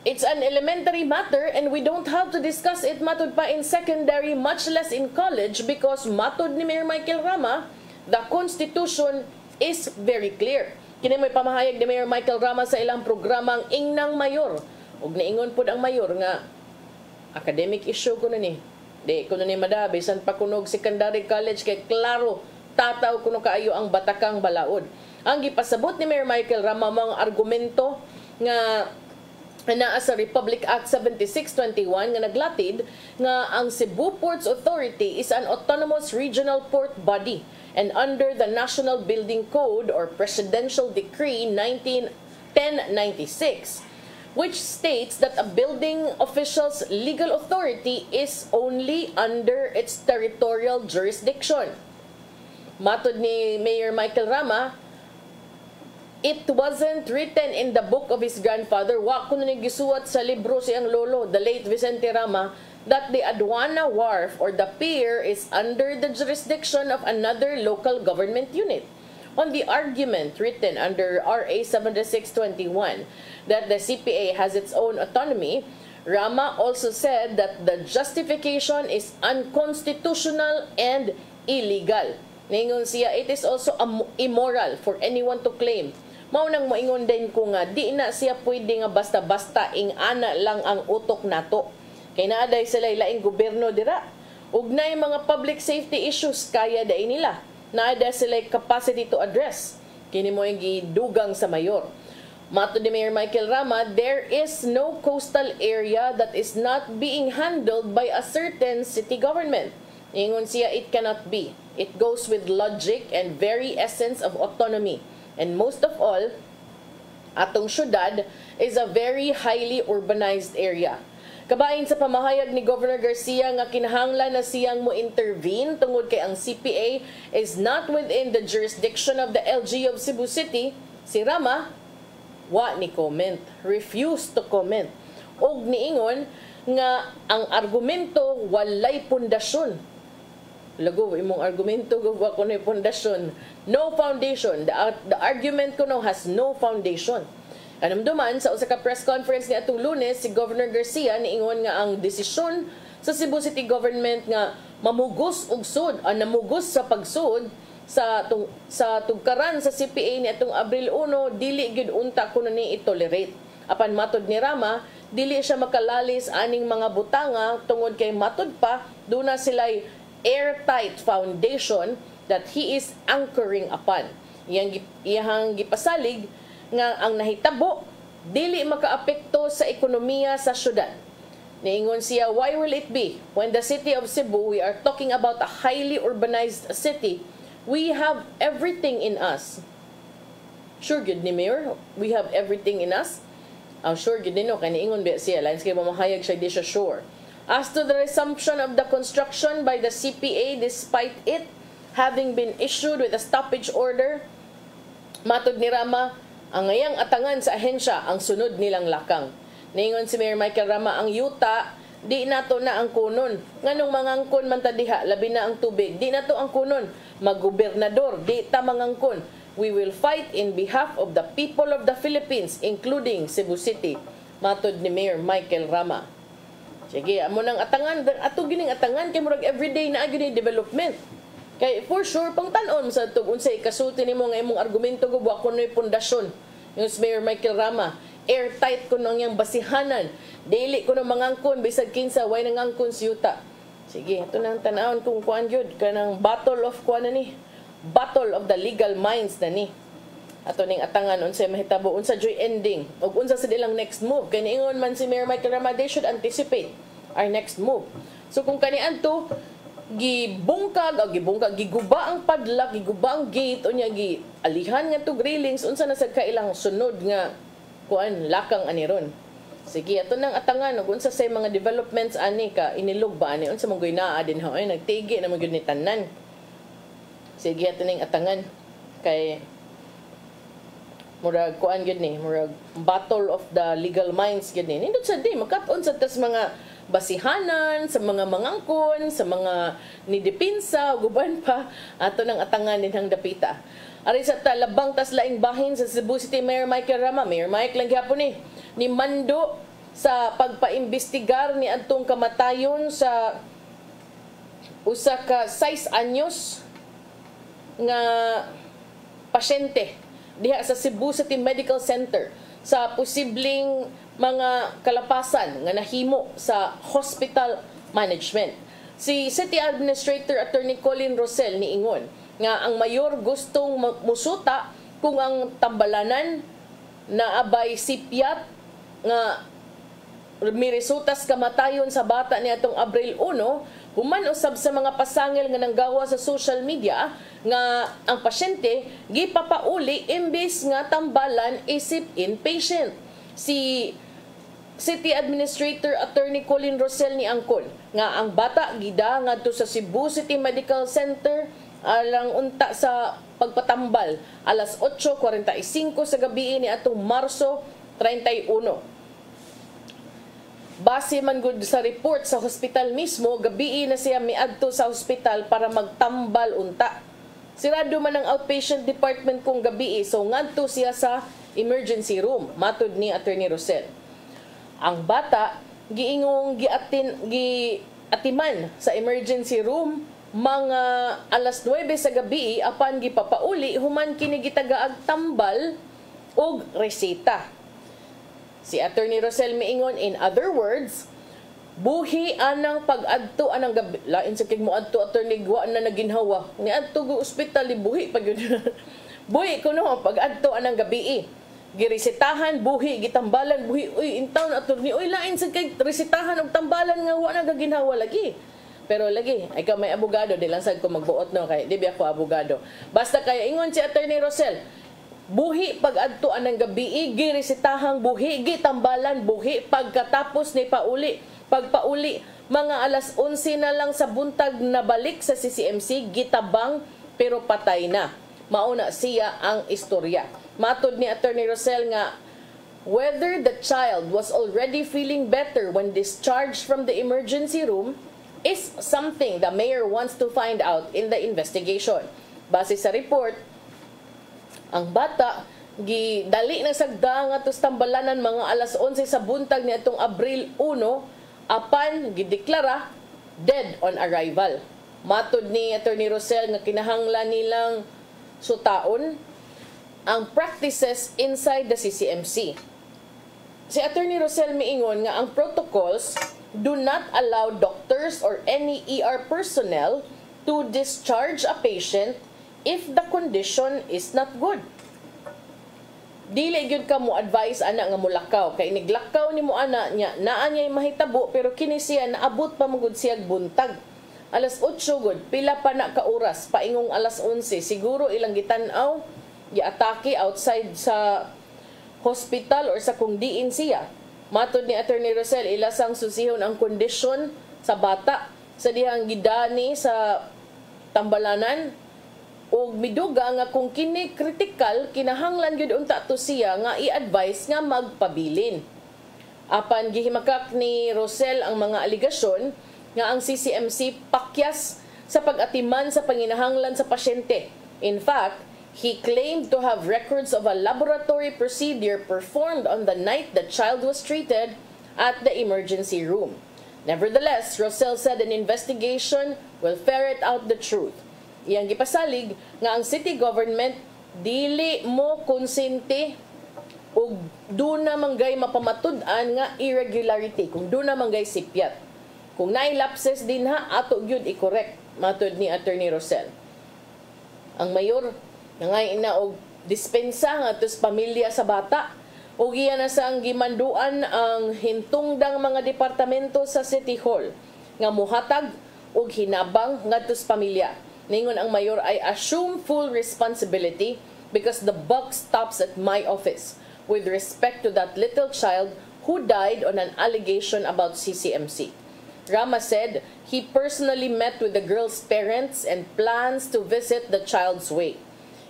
It's an elementary matter and we don't have to discuss it matud pa in secondary, much less in college, because matud ni Mayor Michael Rama, the Constitution is very clear. Kini may pamahayag ni Mayor Michael Rama sa ilang programang Ingnang Mayor. Ug niingon pud ang mayor nga academic issue kuno ni. Di kuno ni madabi bisan pa kunog secondary college kay klaro tataw kuno kaayo ang batakang balaod. Ang gipasabot ni Mayor Michael Rama mga argumento nga naa sa Republic Act 7621 nga naglatid nga ang Cebu Ports Authority is an autonomous regional port body and under the National Building Code or Presidential Decree 1096, which states that a building official's legal authority is only under its territorial jurisdiction. Matod ni Mayor Michael Rama, it wasn't written in the book of his grandfather, wa kuno ni gisuwat sa libro siyang lolo, the late Vicente Rama, that the Aduana Wharf or the pier is under the jurisdiction of another local government unit. On the argument written under RA 7621 that the CPA has its own autonomy, Rama also said that the justification is unconstitutional and illegal. Ningon siya, it is also immoral for anyone to claim. Maunang moingon din ko nga, di na siya pwede nga basta-basta ing-ana lang ang utok nato. Kay naaday sila ilaing gobyerno dira. Ugnay mga public safety issues kaya day nila. Naada sila capacity to address. Kini mo yung gidugang sa mayor. Mato ni Mayor Michael Rama, there is no coastal area that is not being handled by a certain city government. Ingon siya, it cannot be. It goes with logic and very essence of autonomy. And most of all, atong syudad is a very highly urbanized area. Kabahin sa pamahayag ni Governor Garcia nga kinahanglan na siyang mo intervene tungod kay ang CPA is not within the jurisdiction of the LG of Cebu City, si Rama wa ni comment, refused to comment. Og niingon nga ang argumento walay pundasyon. Lago imong argumento wa kunoy pundasyon, no foundation. The argument kuno has no foundation. Kanamduman sa usa ka press conference ni atong Lunes, si Governor Garcia niingon nga ang desisyon sa Cebu City Government nga mamugos og sud, namugos sa pagsud sa tugkaran sa CPA ni atong Abril 1, dili gyud unta kuno ni itolerate. Apan matod ni Rama, dili siya makalalis aning mga butanga tungod kay matod pa duna sila'y airtight foundation that he is anchoring upon. Iyang gipasalig nga ang nahitabo dili makaapekto sa ekonomiya sa syudad. Niingon siya, why will it be when the city of Cebu, we are talking about a highly urbanized city, we have everything in us. Sure good ni Mayor, we have everything in us. Sure good din no, kaya niingon ba siya, lines kayo mamahayag siya, di siya sure. As to the resumption of the construction by the CPA despite it having been issued with a stoppage order, matod ni Rama, ang ngayang atangan sa ahensya ang sunod nilang lakang. Ningon si Mayor Michael Rama, ang yuta, di nato na ang kunon. Nganong mangangkon man ta diha, labi na ang tubig. Di nato ang kunon. Maggobernador, di ta mangangkon. We will fight in behalf of the people of the Philippines, including Cebu City. Matod ni Mayor Michael Rama. Sige, amo nang atangan, ato gining atangan kay murag everyday na gyud development. Kay for sure pang tan-on sa tug unsay kasulti nimo nga imong argumento go wa kunoy pundasyon. Yung Mayor Michael Rama, airtight ko nang yang basihanan. Dili ko nang mangangkon bisag kinsa way nangangkon si yuta. Sige, ito nang tanawon kung kuan gyud kanang battle of kuan na ni. Battle of the legal minds na ni. Ato ning atangan unsay mahitabo, unsa joy ending ug unsa sa ilang next move. Kay niingon man si Mayor Michael Rama, they should anticipate our next move. So kung kanian to giguba ang padlock, giguba ang gate, unya gi alihan nga to railings, unsa na sad kailang sunod nga kuan lakang ani ron. Sige, ato nang atangan ug unsa say mga developments ani ka inilog ba ani unsa mong naa din ha ay nagtigi na magyud ni tanan. Sige, ato ning atangan kay murag kuan gyud ni, murag battle of the legal minds gyud ni. Nindot sa di makat-on sa tas mga basihanan, sa mga mangangkon, sa mga nidipinsa, guban pa, ato nang atangan din hang dapita. Ari sa talabang tas laing bahin sa Cebu City Mayor Michael Rama, Mayor Mike lang gyapon ni mando sa pagpaimbestigar ni adtong kamatayon sa usa ka 6 anyos nga pasyente diha sa Cebu City Medical Center sa posibleng mga kalapasan nga nahimo sa hospital management. Si City Administrator Attorney Colin Rosel niingon nga ang mayor gustong musuta kung ang tambalanan na abay sipyat nga miresultas kamatayon sa bata ni atong Abril 1, human usab sa mga pasangil nga nanggawa sa social media nga ang pasyente gipapauli imbes nga tambalan isip inpatient. Si City Administrator Attorney Colin Rosel ni angkon nga ang bata gida ngadto sa Cebu City Medical Center alang unta sa pagpatambal alas 8:45 sa gabi ni atong Marso 31. Base man gud sa report sa hospital mismo, gabi na siya miadto sa hospital para magtambal unta. Sirado man ang outpatient department kung gabi, so ngadto siya sa emergency room, matud ni Attorney Rosel. Ang bata giingong giatiman sa emergency room mga alas 9 sa gabi apan gipapauli human kini gitagaag tambal og reseta. Si Attorney Rosel miingon, in other words, buhi anang pag-adto anang gabi. Lain sa kig mo adto attorney wa na naginhawa. Ni adto go ospital buhi pag yun. Buhi kuno pag-adto anang gabi. Giresetahan buhi, gitambalan buhi. Uy, intaw na attorney, uy lain sa kay resetahan og tambalan nga wa na gaginhawa lagi. Pero lagi, ay ka may abogado, di lang sad ko magbuot no kay di ba ako abogado. Basta kay ingon si Attorney Rosel, buhi pag-adto anang gabi, giresetahang buhi, gitambalan buhi pagkatapos ni pauli. Pagpauli, mga alas 11 na lang sa buntag na balik sa CCMC, gitabang pero patay na. Mauna siya ang istorya. Matod ni Attorney Rosel nga, whether the child was already feeling better when discharged from the emergency room is something the mayor wants to find out in the investigation. Base sa report, ang bata gidali na sagda nga tos tambalanan mga alas 11 sa buntag ni atong Abril 1 apan gideklara dead on arrival. Matod ni Attorney Rosel nga kinahanglan nilang sutaon ang practices inside the CCMC. Si Attorney Rosel miingon nga ang protocols do not allow doctors or any ER personnel to discharge a patient if the condition is not good. Dili gyud ka mo advise ana nga mulakaw kay niglakaw nimo ana nya naa niya mahitabo pero kini siya naabot pa magud siya buntag. Alas 8 gud pila pa na ka oras paingong alas 11 siguro ilang gitan-aw giatake outside sa hospital or sa kung diin siya. Matod ni Attorney Rosel, ilasang susihon ang kondisyon sa bata sa dihang gidani sa tambalanan ug miduga nga kung kini critical kinahanglan gyud unta to siya nga i-advise nga magpabilin. Apan gihimakak ni Rosel ang mga aligasyon nga ang CCMC pakyas sa pag-atiman sa panginahanglan sa pasyente. In fact, he claimed to have records of a laboratory procedure performed on the night the child was treated at the emergency room. Nevertheless, Rosell said an investigation will ferret out the truth. Iyang gipasalig nga ang city government dili mo konsente o doon na manggay mapamatud-an nga irregularity, kung doon na manggay sipyat. Kung nailapses din ha, ato gyud i-correct, matud ni Attorney Rosell. Ang mayor, nangayon na og dispensa nga tos pamilya sa bata, o giya na sa ang gimanduan ang hintungdang mga departamento sa City Hall nga muhatag og hinabang ngadto sa pamilya. Ningon ang mayor ay assume full responsibility because the buck stops at my office with respect to that little child who died on an allegation about CCMC. Rama said he personally met with the girl's parents and plans to visit the child's wake.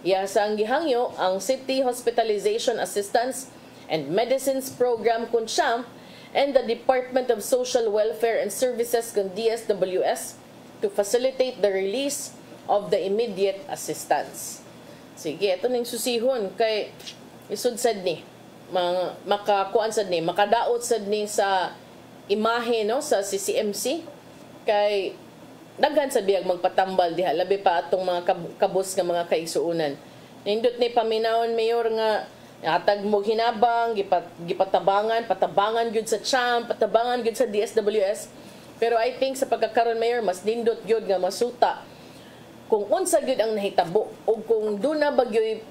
Iya sa ang gihangyo ang City Hospitalization Assistance and Medicines Program KUNSYAM and the Department of Social Welfare and Services kung DSWS to facilitate the release of the immediate assistance. Sige, ito ning susihon kay isudsad ni makakuan sad ni makadaot sad ni sa imahe no sa CCMC kay daghan sad biyag magpatambal diha labi pa atong mga kabus nga mga kaigsuonan. Nindot ni paminawon mayor nga atag mo hinabang, patabangan gyud sa CHAM, patabangan gyud sa DSWS. Pero I think sa pagkakaroon mayor, mas nindot gyud nga masuta kung unsa gyud ang nahitabo o kung doon na bagyoy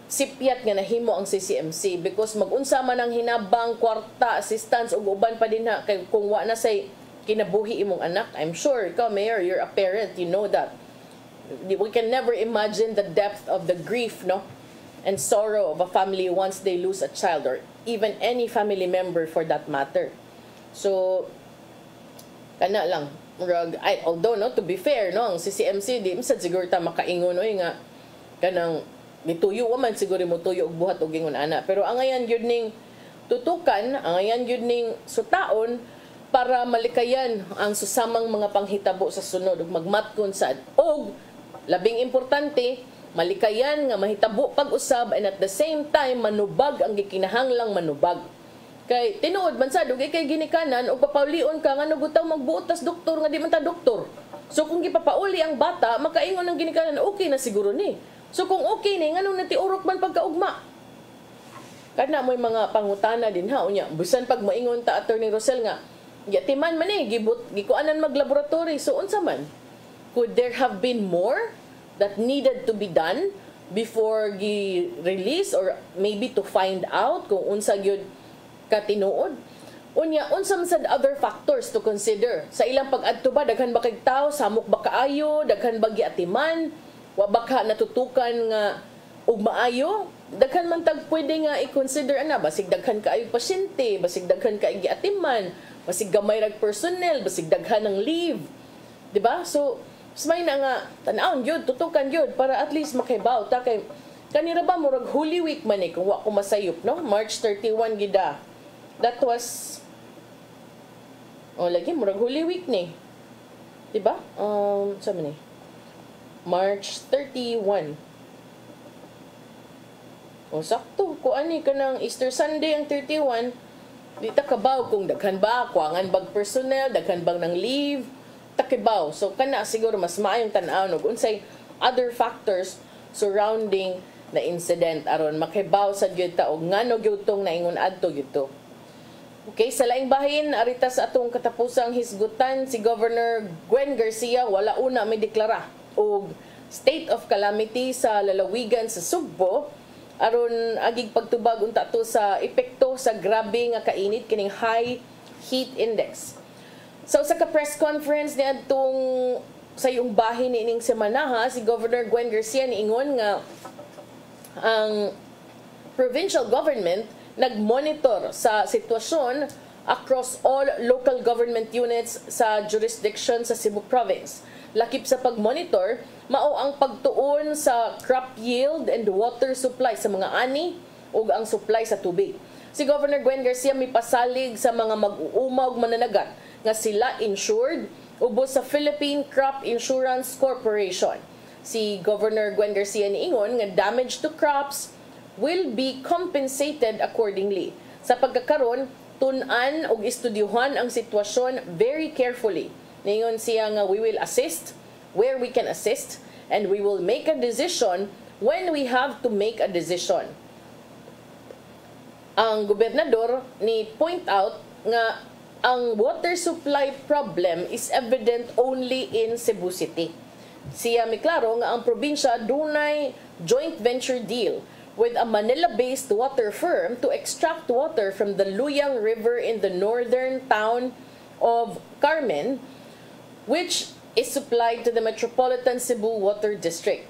sipyat nga nahimo ang CCMC because mag-unsa man ang hinabang, kwarta, assistance ug uban pa din ha kay kung wa na say kinabuhi imong anak. I'm sure ikaw mayor, you're a parent, you know that. We can never imagine the depth of the grief, no? And sorrow of a family once they lose a child or even any family member for that matter. So kana lang although no to be fair no ang CCMC di misad siguro ta makaingon oy nga kanang nituyo man siguro mo tuyo og buhat og ingon ana pero angayan gyud ning tutukan angayan gyud ning sutaon para malikayan ang susamang mga panghitabo sa sunod ug magmatkon sad og labing importante malikayan nga mahitabo pag-usab and at the same time manubag ang gikinahanglang manubag. Kay tinuod man sad ug kay ginikanan og papaulion ka nga nugutaw magbuotas doktor nga di man ta doktor. So kung gipapauli ang bata makaingon ang ginikanan okay na siguro ni. So kung okay ni nganong natiurok man pagkaugma. Kana mo'y mga pangutana din ha unya. Bisan pag moingon ta Attorney Rosell nga yatiman man gikuanan maglaboratory so unsa man. Could there have been more that needed to be done before gi-release or maybe to find out kung unsa gyud katinuod. Unya, unsa man sad other factors to consider. Sa ilang pag-adto ba, daghan ba kay tao, samok ba kaayo, daghan ba giatiman, wa ba ka natutukan nga ug maayo, daghan man tag pwede nga i-consider ana, basig daghan kaayo pasyente, basig daghan kaayo giatiman, basig gamay rag personnel, basig daghan ng leave. Diba? So, may na nga, tanawon yun, tutukan yun, para at least makibaw. Ta kay, kanira ba, murag Holy Week man eh, kung wa ko masayop, no? March 31 gida. That was, lagi, murag Holy Week ni. Diba? Saan man eh? March 31. Sakto, kung ani ka ng Easter Sunday ang 31, di ta kabaw kung daghan ba, kuangan bag personnel, daghan bang ng leave, takibaw. So kana siguro mas maayong tan-aw og unsay other factors surrounding the incident aron makibaw sa gyud ta og ngano gyud tong naingon adto gyud to. Okay, sa laing bahin arita sa atong katapusang hisgutan si Governor Gwen Garcia wala una may deklara og state of calamity sa lalawigan sa Sugbo aron agig pagtubag unta to sa epekto sa grabe nga kainit kining high heat index. So sa press conference ni adtong sa iyong bahin ni ining semana ha, si Governor Gwen Garcia niingon nga ang provincial government nagmonitor sa sitwasyon across all local government units sa jurisdiction sa Cebu Province. Lakip sa pagmonitor, mao ang pagtuon sa crop yield and water supply sa mga ani ug ang supply sa tubig. Si Governor Gwen Garcia may pasalig sa mga mag-uumag mananagat nga sila insured ubos sa Philippine Crop Insurance Corporation. Si Governor Gwen Garcia niingon nga damage to crops will be compensated accordingly. Sa pagkakaroon, tun-an og istudyuhan ang sitwasyon very carefully. Ningon siya nga we will assist where we can assist and we will make a decision when we have to make a decision. Ang gobernador ni point out nga ang water supply problem is evident only in Cebu City. Siya miklaro nga ang probinsya dunay joint venture deal with a Manila-based water firm to extract water from the Luyang River in the northern town of Carmen, which is supplied to the Metropolitan Cebu Water District.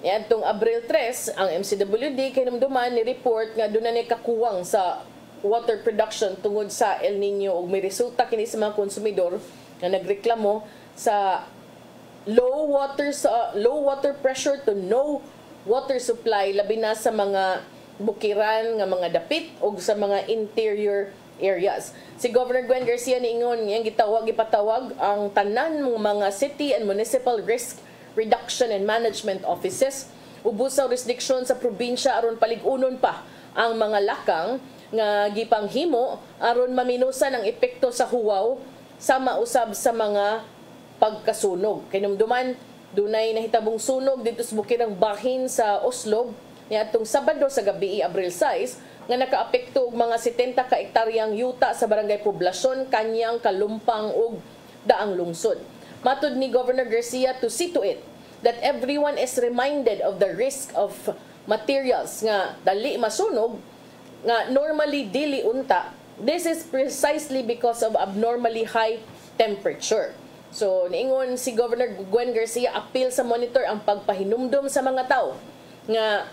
Yan tong Abril 3, ang MCWD kinumduman ni report nga doon na kakuwang sa water production tungod sa El Nino ug may resulta kini sa mga konsumidor na nagreklamo sa low water pressure to no water supply labi na sa mga bukiran nga mga dapit o sa mga interior areas. Si Governor Gwen Garcia niingon nga ipatawag ang tanan mga city and municipal risk reduction and management offices ubos sa jurisdiction sa probinsya aron paligunon pa ang mga lakang nga gipanghimo aron maminusan ang epekto sa huwaw sama usab sa mga pagkasunog. Kinumduman dunay nahitabong sunog dito sa bukirang bahin sa Oslob niadtong Sabado sa gabi Abril 6 nga nakaapekto og mga 70 ka hektaryang yuta sa barangay Poblasyon, Kanyang, Kalumpang ug Daang Lungsod. Matud ni Governor Garcia to see to it that everyone is reminded of the risk of materials nga dali masunog nga normally dili unta. This is precisely because of abnormally high temperature. So, niingon si Governor Gwen Garcia, appeal sa monitor ang pagpahinumdum sa mga tao nga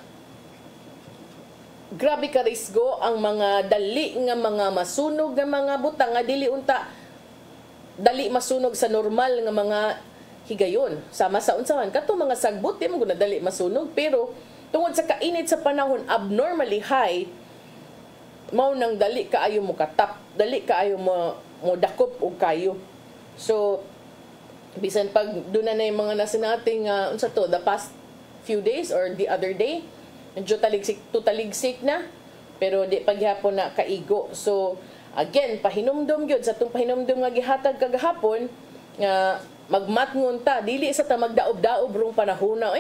grabe ka risgo ang mga dali nga mga masunog nga mga butang nga dili unta dali masunog sa normal nga mga higayon. Sama sa unsaman kato mga sagbot di mo guna dali masunog pero tungod sa kainit sa panahon abnormally high mao nang dali kaayo mo katap, dali kaayo mo dakop og kayo. So bisan pag doon na yung mga nasinating unsa to the past few days or the other day medyo taligsik na pero di paghapon na kaigo. So again pahinumdom gyud sa tong pahinumdom nga gihatag kagahapon nga magmatngon ta dili sa ta magdaob-daob rong panahona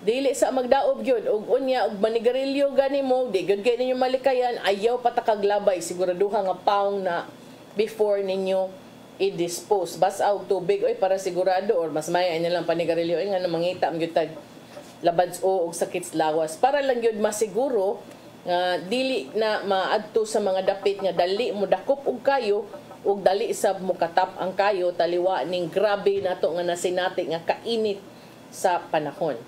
dili sa magdaob gyud og unya og manigarilyo gani mo di gyud kay ninyo malikayan ayaw patakaglabay siguraduha nga paong na before ninyo i-dispose basa og tubig para sigurado or mas maya niya lang panigarilyo nga mangita am gyud tag labads o sakit lawas para lang gyud masiguro nga dili na maadto sa mga dapit nga dali mo dakop og kayo ug dali sa mukatap ang kayo taliwa ning grabe nato nga nasinati nga kainit sa panahon.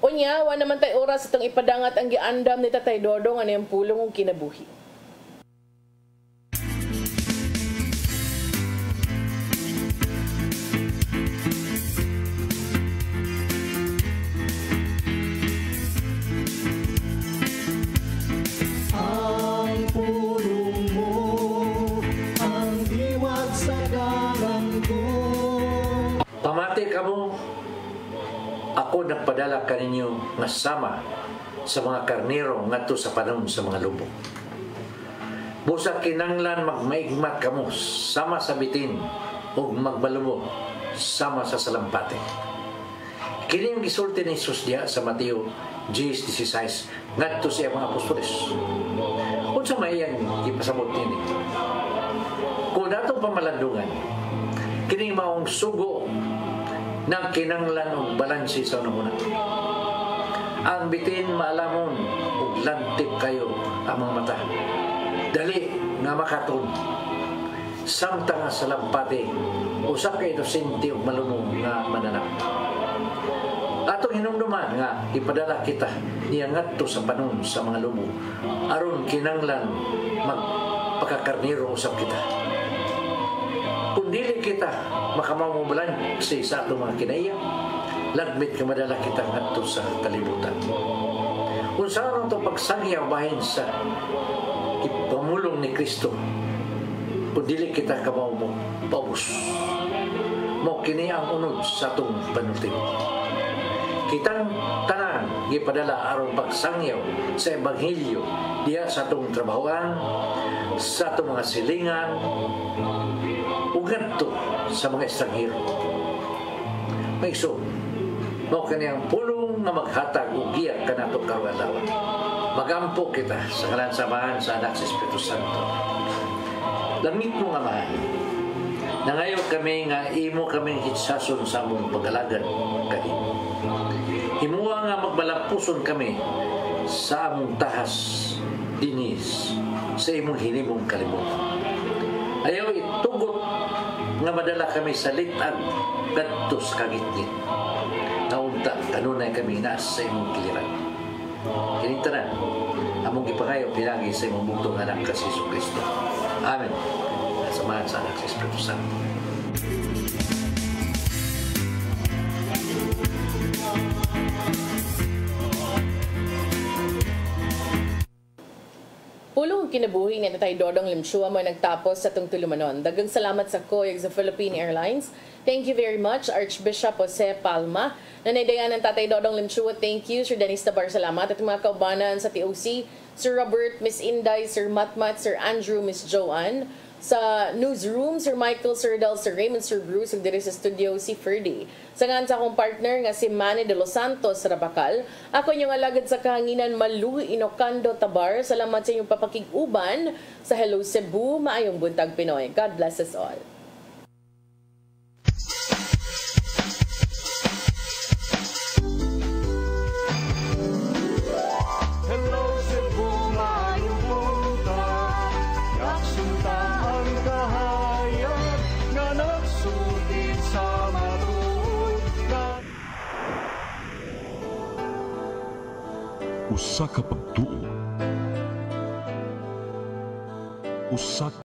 Unya wa naman tay oras itong ipadangat ang giandam ni Tatay Dodong ano yung pulong og kinabuhi. Pamati kamo, ako nagpadala kaninyo nga sama sa mga karnero ngadto sa panahon sa mga lubong. Busa kinanglan magmaigmat kamo sama sa bitin ug magbalubo sama sa salampate. Kini ang gisulti ni Jesus diha sa Mateo 10:16 ngadto sa mga apostoles. Unsa may iyang gipasabot nini? Kung dato pamalandungan, kini maong sugo ng kinanglan og balansi sa unang-una. Ang bitin maalamon ug lantip kayo ang mga mata. Dali nga makaton. Samtang sa lampate usa ka inosente ug malumong nga mananap. Atong hinumduman nga ipadala kita niya ngadto sa panahon sa mga lubo aron kinanglan magpakakarnero usab kita. Kung dili kita makamamubulan sa atong mga kinaiya, lagmit ka madala kita ngadto sa kalibutan. Kung saan itong pagsangyaw bahin sa ipamulong ni Kristo, kung dili kita kamamupabos, mo kini ang unod sa atong panultim. Kitang tanan gipadala aron pagsangyaw sa Ebanghelyo diya sa atong trabahoan, sa atong mga silingan, ug ngadto sa mga estranghero. Maigsoon, mao kaniyang pulong nga maghatag og giyak kanato karong adlaw. Magampo kita sa ngalan samahan sa Anak sa Espiritu Santo. Langit mo nga mahal, nangayo kami nga imo kaming hitsason sa among pag-alagad kanimo. Himuwa nga magbalampuson kami sa among tahas dinis sa imong hinimong kalibutan. Ayaw itugot nga madala kami sa litag kadto sa kagitgit. Naunta kanunay kami nas sa imong kiliran. Kining tanan among gipangayo pinagi sa imong bugtong anak ka si Jesucristo. Amen. Samahan sa Anak sa Espiritu Santo. Pulong kinabuhi ni Tatay Dodong Limshua mo nagtapos sa itong tulumanon. Dagang salamat sa COIG sa Philippine Airlines. Thank you very much, Archbishop Jose Palma. Nanaydayan ng Tatay Dodong Limshua, thank you. Sir Dennis Tabar, salamat. At mga kaubanan sa TOC, Sir Robert, Miss Inday, Sir Matmat, Sir Andrew, Miss Joanne. Sa newsroom, Sir Michael, Sir Del, Sir Raymond, Sir Bruce, ug diri sa studio si Ferdy. Sa ngan sa akong partner nga si Manny de los Santos sa Rabacal, ako yung alagad sa kahanginan Malu Inocando Tabar. Salamat sa inyong papakig-uban sa Hello Cebu, maayong buntag Pinoy. God bless us all. Usa ka pagtuo. Usa